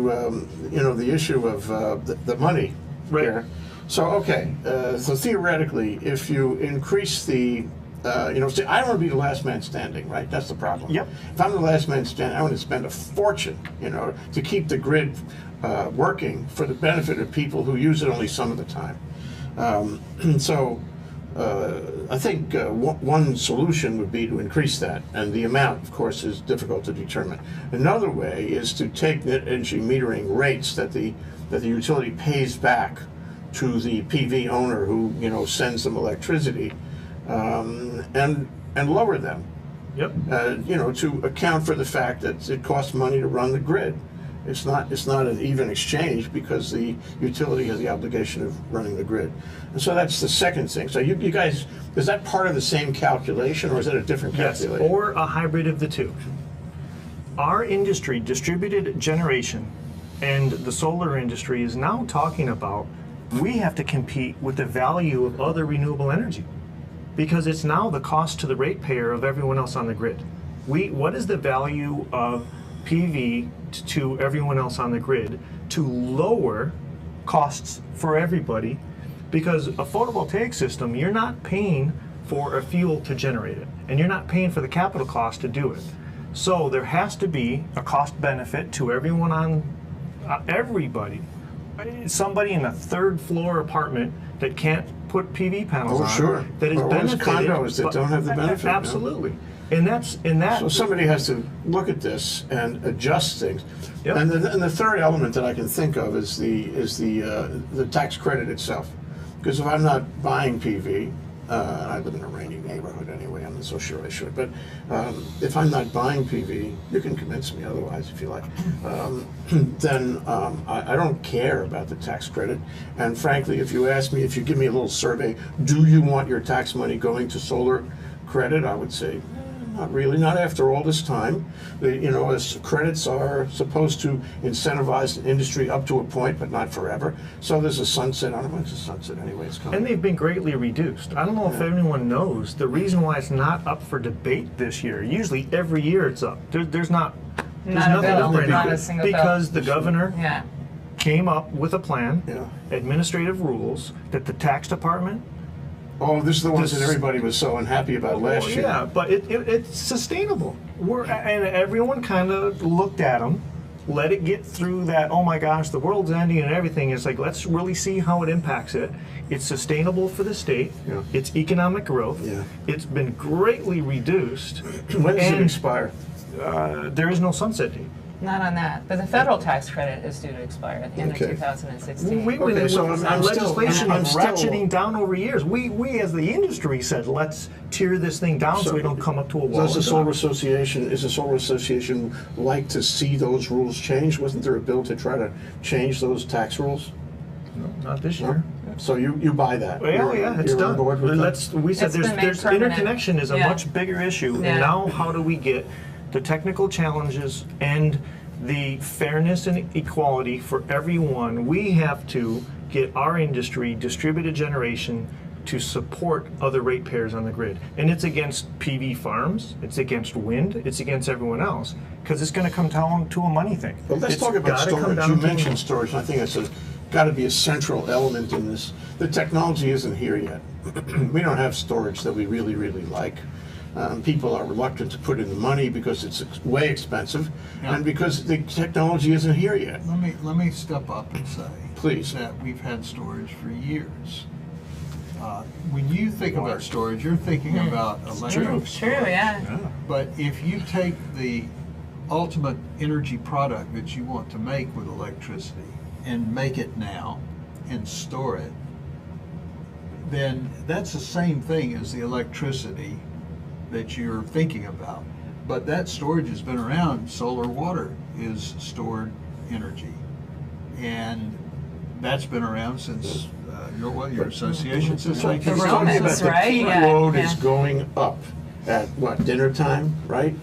the issue of the money
Right.
here. So so theoretically, if you increase the see, I don't want to be the last man standing, right? That's the problem.
Yep.
If I'm the last man standing, I want to spend a fortune, to keep the grid working for the benefit of people who use it only some of the time. I think one solution would be to increase that, and the amount, of course, is difficult to determine. Another way is to take net energy metering rates that the utility pays back to the PV owner who sends them electricity, and lower them.
Yep.
To account for the fact that it costs money to run the grid. It's not an even exchange because the utility has the obligation of running the grid. And so that's the second thing. So you guys, is that part of the same calculation or is it a different
Yes,
calculation?
or a hybrid of the two. Our industry, distributed generation, and the solar industry is now talking about we have to compete with the value of other renewable energy because it's now the cost to the ratepayer of everyone else on the grid. What is the value of PV to everyone else on the grid to lower costs for everybody? Because a photovoltaic system, you're not paying for a fuel to generate it, and you're not paying for the capital cost to do it. So there has to be a cost benefit to everyone on everybody. Somebody in a third floor apartment that can't put PV panels on,
Sure.
that is
Or there's
benefited.
condos that don't have the benefit, no?
Absolutely. And that's
So somebody has to look at this and adjust things.
Yep.
And the third element that I can think of is the tax credit itself. Because if I'm not buying PV, I live in a rainy neighborhood anyway, I'm not so sure I should, but if I'm not buying PV, you can convince me otherwise if you like, then I don't care about the tax credit. And frankly, if you give me a little survey, do you want your tax money going to solar credit? I would say, not really, not after all this time. As credits are supposed to incentivize the industry up to a point, but not forever. So there's a sunset. I don't know when it's a sunset anyway. It's coming.
And they've been greatly reduced. I don't know if anyone knows the reason why it's not up for debate this year. Usually every year it's up. There's
Not a
nothing
bill,
up right
not
now
a single bill.
because the governor
Yeah.
came up with a plan,
Yeah.
administrative rules that the tax department.
Oh, this is the ones that everybody was so unhappy about last year.
Yeah, but it's sustainable. And everyone kind of looked at them, let it get through that, oh my gosh, the world's ending and everything. It's like, let's really see how it impacts it. It's sustainable for the state.
Yeah.
It's economic growth.
Yeah.
It's been greatly reduced.
When does it
And,
expire?
There is no sunset date.
Not on that, but the federal tax credit is due to expire at the end
Okay.
of 2016.
Okay, so I'm
legislation
still-
is ratcheting down over years. We as the industry said, let's tear this thing down so we don't come up to a wall.
Is the
and
Solar
die.
Association like to see those rules changed? Wasn't there a bill to try to change those tax rules?
Not this year.
So you buy that?
Well, yeah, it's
you're
done.
on board with that?
We said
It's been made
there's
permanent.
interconnection is a
Yeah.
much bigger issue,
Yeah.
and now how do we get the technical challenges and the fairness and equality for everyone? We have to get our industry, distributed generation, to support other ratepayers on the grid. And it's against PV farms, it's against wind, it's against everyone else. because it's going to come down to a money thing.
Well, let's
It's
talk about
gotta come
storage.
down
You
to-
mentioned storage, and I think it's got to be a central element in this. The technology isn't here yet. We don't have storage that we really, really like. People are reluctant to put in the money because it's way expensive,
Yeah.
and because the technology isn't here yet.
Let me step up and say,
Please.
that we've had storage for years. When you think about storage, you're thinking about electric
True,
storage.
yeah.
But if you take the ultimate energy product that you want to make with electricity and make it now and store it, then that's the same thing as the electricity that you're thinking about. But that storage has been around. Solar water is stored energy. And that's been around since your association since
The
1966.
Romans,
But the
right?
peak
Yeah,
load
yeah.
is going up at what, dinner time, right?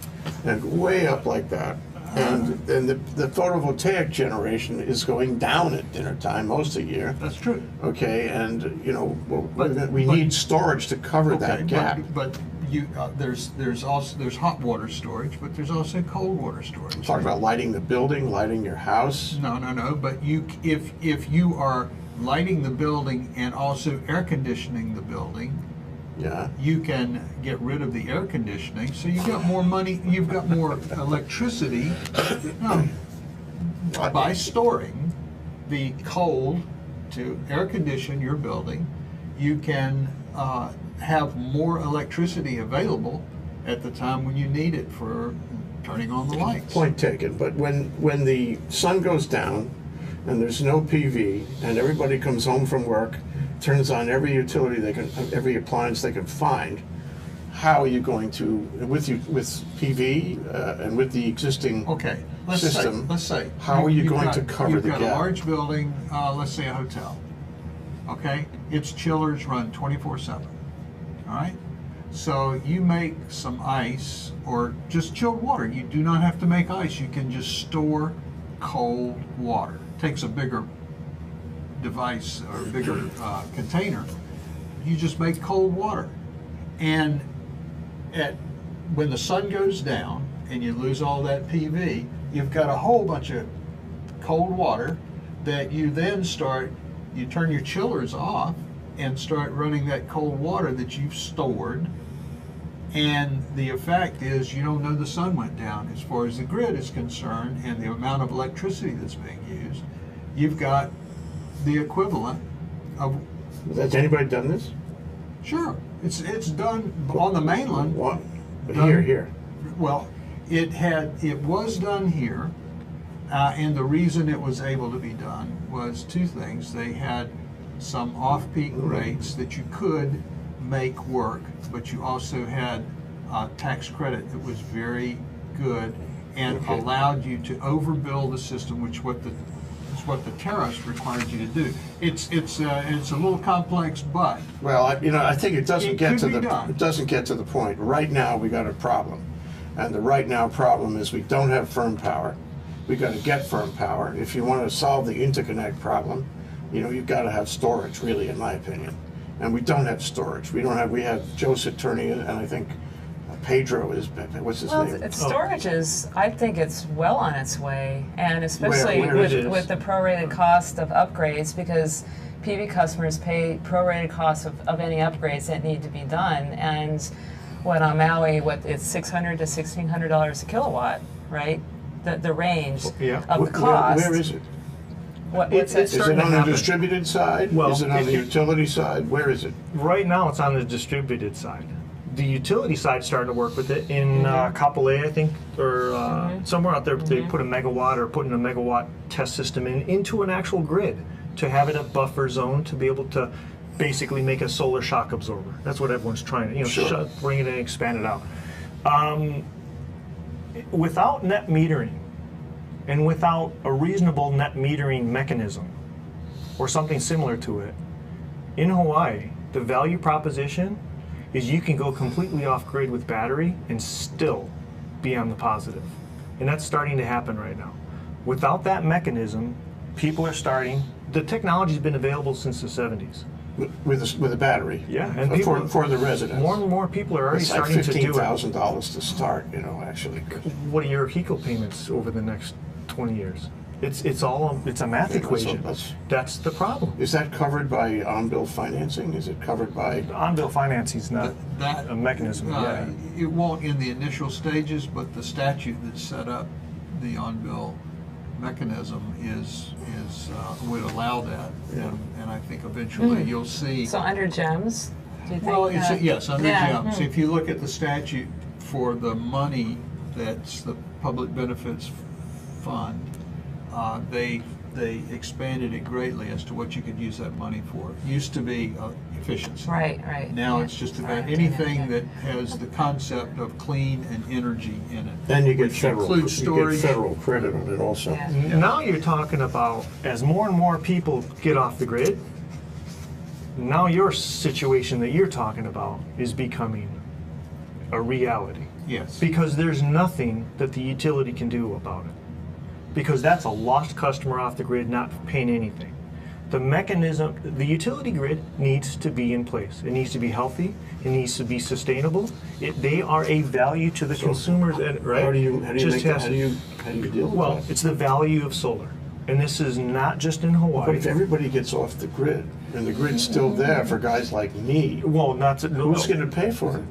And way up like that. And the photovoltaic generation is going down at dinner time most of the year.
That's true.
Okay, and you know
But-
we
but-
need storage to cover that gap.
But you there's hot water storage, but there's also cold water storage.
Talk about lighting the building, lighting your house.
No. But if you are lighting the building and also air conditioning the building,
Yeah.
you can get rid of the air conditioning, so you've got more money, you've got more electricity by storing the cold to air condition your building. You can have more electricity available at the time when you need it for turning on the lights.
Point taken. But when the sun goes down and there's no PV and everybody comes home from work, turns on every utility they can, every appliance they can find, how are you going to, with PV and with the existing
Okay, let's
system?
say.
How are you
you've
going
got-
to cover
you've
the
got
gap?
a large building, let's say a hotel. Okay, its chillers run 24/7. All right, so you make some ice or just chilled water. You do not have to make ice. You can just store cold water. Takes a bigger device or a bigger container. You just make cold water, and when the sun goes down and you lose all that PV, you've got a whole bunch of cold water that you then you turn your chillers off and start running that cold water that you've stored. And the effect is you don't know the sun went down as far as the grid is concerned and the amount of electricity that's being used. You've got the equivalent of,
Has anybody done this?
sure, it's done on the mainland.
What?
Done.
Here.
Well, it was done here, and the reason it was able to be done was two things. They had some off-peak rates that you could make work, but you also had a tax credit that was very good and
Okay.
allowed you to overbuild the system, which is what the tariffs required you to do. It's a little complex, but
Well, I think it doesn't
It
get to
could be done.
it doesn't get to the point. Right now, we got a problem, and the right now problem is we don't have firm power. We got to get firm power. If you want to solve the interconnect problem, you've got to have storage, really, in my opinion. And we don't have storage. We have Joe Saturnia, and I think Pedro is, what's his
Well,
name?
storage is, I think it's well on its way, and especially
where it is?
with the prorated cost of upgrades, because PV customers pay prorated costs of any upgrades that need to be done. And what on Maui, it's $600 to $1,600 a kilowatt, right? The range
Yeah.
of the cost.
Where is it?
What's that?
Is it
starting to
on the
happen.
distributed side?
Well,
Is it on the utility side? Where is it?
Right now, it's on the distributed side. The utility side's starting to work with it. In Kapolei, I think, or somewhere out there, they put a megawatt or putting a megawatt test system into an actual grid to have it a buffer zone to be able to basically make a solar shock absorber. That's what everyone's trying to,
Sure.
bring it in and expand it out. Without net metering and without a reasonable net metering mechanism or something similar to it, in Hawaii, the value proposition is you can go completely off grid with battery and still be on the positive. And that's starting to happen right now. Without that mechanism, people are starting, the technology's been available since the 70s.
with a battery.
Yeah, and people,
for the residents.
more and more people are already
It's like
starting to do it.
$15,000 to start, actually.
What are your HECO payments over the next 20 years? It's a math equation. That's the problem.
Is that covered by on-bill financing? Is it covered by?
On-bill financing is not a mechanism. Yeah.
It won't in the initial stages, but the statute that set up the on-bill mechanism would allow that.
Yeah.
And I think eventually you'll see.
So under GEMS, do you think?
Well, yes, under
Yeah.
GEMS. If you look at the statute for the money that's the Public Benefits Fund, they expanded it greatly as to what you could use that money for. It used to be efficiency.
Right.
Now
yeah.
it's just about
Right.
anything that has the concept of clean and energy in it.
Then you get
which
federal.
includes
You
storage.
get federal credit on it also.
Yeah.
Now you're talking about, as more and more people get off the grid, now your situation that you're talking about is becoming a reality.
Yes.
Because there's nothing that the utility can do about it. Because that's a lost customer off the grid not paying anything. The mechanism, the utility grid needs to be in place. It needs to be healthy. It needs to be sustainable. They are a value to the consumers, right?
How do you
Just has-
how do you deal with
Well,
that?
it's the value of solar. And this is not just in
But
Hawaii.
if everybody gets off the grid and the grid's still there for guys like me,
Well, not to,
who's going to pay for it?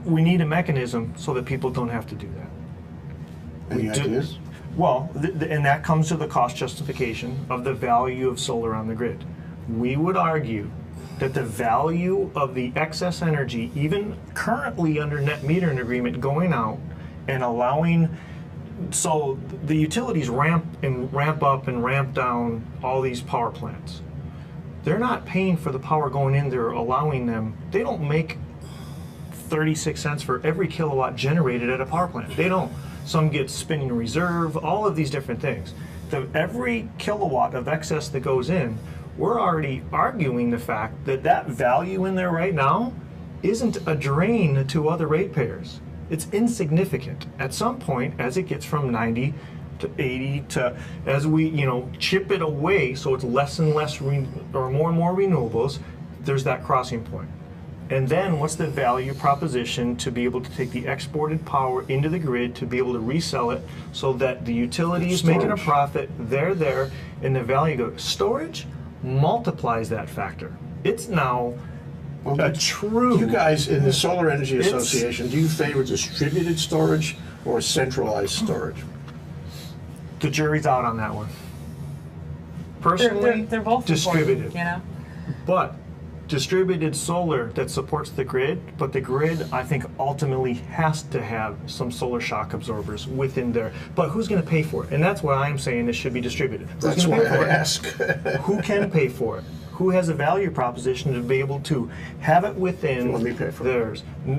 we need a mechanism so that people don't have to do that.
Any
We do-
ideas?
Well, and that comes to the cost justification of the value of solar on the grid. We would argue that the value of the excess energy, even currently under net metering agreement, going out and allowing, so the utilities ramp up and ramp down all these power plants. They're not paying for the power going in, they're allowing them, they don't make 36 cents for every kilowatt generated at a power plant. They don't. Some get spinning reserve, all of these different things. Every kilowatt of excess that goes in, we're already arguing the fact that that value in there right now isn't a drain to other ratepayers. It's insignificant. At some point, as it gets from 90 to 80 to, as we chip it away so it's less and less or more and more renewables, there's that crossing point. And then what's the value proposition to be able to take the exported power into the grid to be able to resell it so that the utility is making a
Storage.
profit, they're there, and the value goes. Storage multiplies that factor. It's now a true.
You guys in the Solar Energy
It's-
Association, do you favor distributed storage or centralized storage?
The jury's out on that one. Personally,
They're both
distributed.
important,
But distributed solar that supports the grid, but the grid, I think, ultimately has to have some solar shock absorbers within there. But who's going to pay for it? And that's why I'm saying this should be distributed. Who's
That's
gonna
why
pay for
I
it?
ask.
Who can pay for it? Who has a value proposition to be able to have it within
Let me pay for it.
theirs?
No,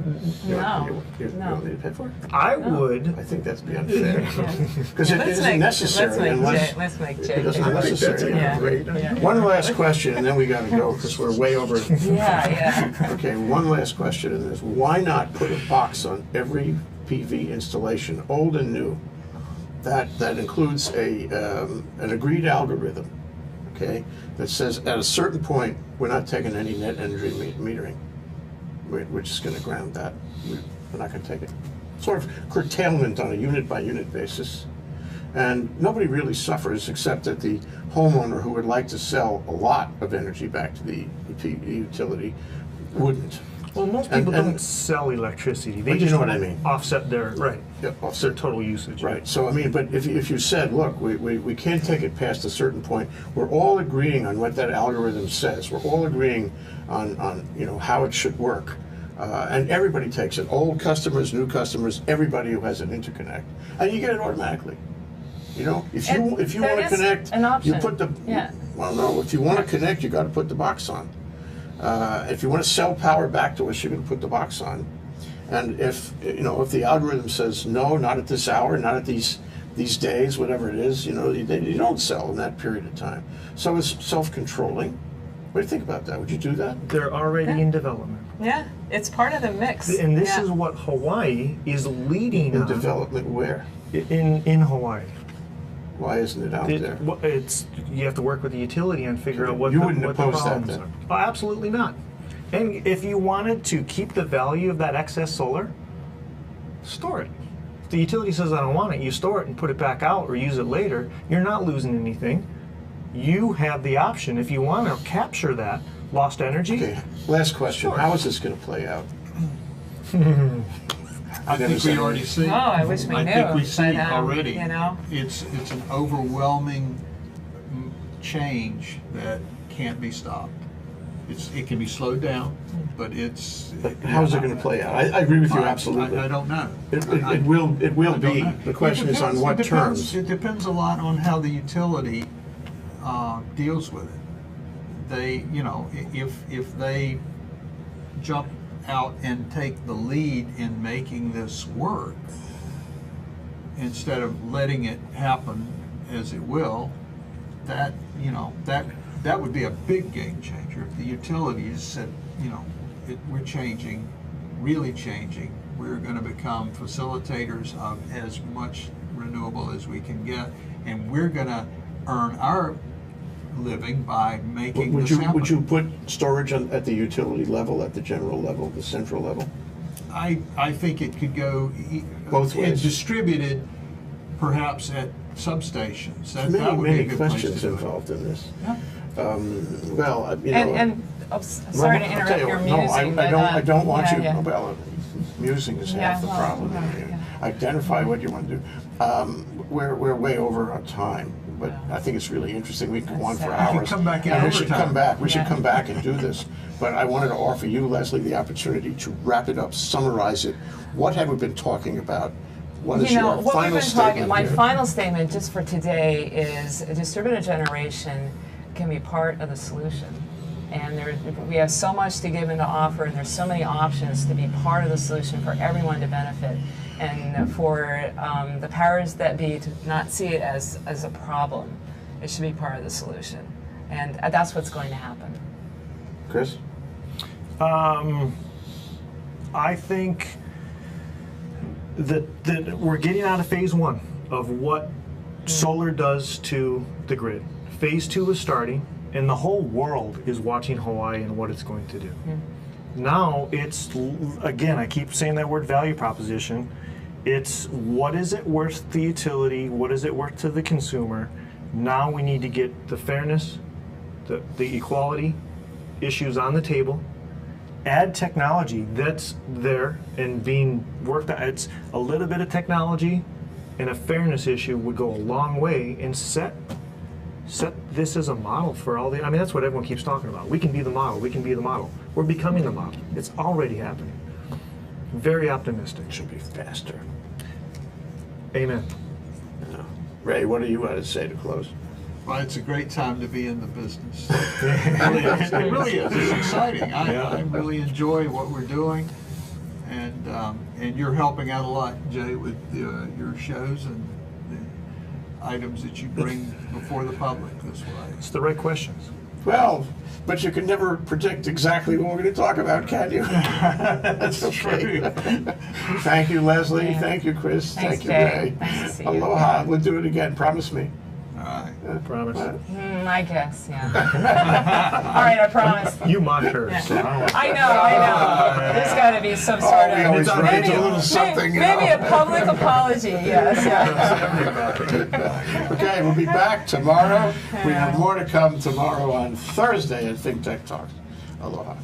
You
no.
want me to pay for it?
I would.
I think that's be unfair. Because it
Let's
isn't
make-
necessary unless.
Let's make
It
Jay.
isn't necessary.
Yeah.
One last question, and then we got to go because we're way over.
Yeah.
Okay, one last question, and is why not put a box on every PV installation, old and new, that includes an agreed algorithm, okay, that says at a certain point we're not taking any net energy metering. We're just going to ground that. We're not going to take it. Sort of curtailment on a unit by unit basis. And nobody really suffers except that the homeowner who would like to sell a lot of energy back to the utility wouldn't.
Well, most
And-
people
and-
don't sell electricity. They
But you
just
know what I mean.
offset their
Yeah,
their total usage.
Right. So I mean, but if you said, look, we can't take it past a certain point, we're all agreeing on what that algorithm says. We're all agreeing on how it should work, and everybody takes it. Old customers, new customers, everybody who has an interconnect, and you get it automatically. If
And
you
there
want to
is
connect,
an option.
you put the
Yeah.
Well, no. If you want to connect, you got to put the box on. If you want to sell power back to us, you're going to put the box on. And if the algorithm says no, not at this hour, not at these days, whatever it is, you don't sell in that period of time. So it's self-controlling. What do you think about that? Would you do that?
They're already in development.
Yeah, it's part of the mix.
And this
Yeah.
is what Hawaii is leading
In
on.
development where?
In Hawaii.
Why isn't it out there?
You have to work with the utility and figure out what
You
the,
wouldn't
what the
oppose that
problems
then?
are. Oh, absolutely not. And if you wanted to keep the value of that excess solar, store it. If the utility says I don't want it, you store it and put it back out or use it later. You're not losing anything. You have the option if you want to capture that lost energy.
Okay, last question.
Sure.
How is this going to play out?
I think we already see.
Oh, I wish we
I
knew,
think we see
but,
already.
you know.
It's an overwhelming change that can't be stopped. It can be slowed down, but it's.
How's it going to play out? I agree with you absolutely.
I don't know.
It will
I don't
be.
know.
The question is on what terms.
It depends a lot on how the utility deals with it. They, if they jump out and take the lead in making this work, instead of letting it happen as it will, that would be a big game changer. If the utilities said, we're changing, really changing, we're going to become facilitators of as much renewable as we can get, and we're going to earn our living by making
Would
this
you
happen.
would you put storage at the utility level, at the general level, the central level?
I think it could go
Both ways.
and distributed, perhaps at substations. That would be a
Many
good place to
questions
do it.
involved in this.
Yeah.
Well, you know.
And sorry to
I'll
interrupt
tell you
your
what,
musing.
No, I don't want
yeah,
you.
yeah.
Well, musing is
Yeah,
half the
well,
problem.
yeah.
Identify what you want to do. We're way over our time, but I think it's really interesting. We can go on for
That's
We
hours.
could come back in
And we should
overtime.
come back. We should
Yeah.
come back and do this. But I wanted to offer you, Leslie, the opportunity to wrap it up, summarize it. What have we been talking about? What is
You know,
your
what we've
final
been
statement
talking, my
here?
final statement just for today is distributed generation can be part of the solution. And we have so much to give and to offer, and there's so many options to be part of the solution for everyone to benefit. And for the powers that be to not see it as a problem, it should be part of the solution. And that's what's going to happen.
Chris?
I think that we're getting out of phase one of what solar does to the grid. Phase two is starting, and the whole world is watching Hawaii and what it's going to do. Now it's, again, I keep saying that word value proposition. It's what is it worth to the utility? What is it worth to the consumer? Now we need to get the fairness, the equality issues on the table. Add technology that's there and being worked on. It's a little bit of technology and a fairness issue would go a long way and set this as a model for all the, I mean, that's what everyone keeps talking about. We can be the model, we can be the model. We're becoming the model. It's already happening. Very optimistic.
It should be faster.
Amen.
Ray, what do you want to say to close?
Well, it's a great time to be in the business. It really is. It's exciting. I really enjoy what we're doing, and you're helping out a lot, Jay, with your shows and the items that you bring before the public this way.
It's the right questions.
Well, but you can never predict exactly what we're going to talk about, can you? That's okay. Thank you, Leslie.
Yeah.
Thank you, Chris.
Thanks,
Thank you,
Jay.
Ray.
Nice to see you.
Aloha. We'll do it again. Promise me.
All right.
Promise.
I guess, yeah. All right, I promise.
You mock her, so I don't
I know. There's got to be some sort
we
of
always run
maybe,
into a little something, you
maybe
know.
a public apology. Yes. Yeah.
Okay, we'll be back tomorrow. We have more to come tomorrow on Thursday at Think Tech Talks. Aloha.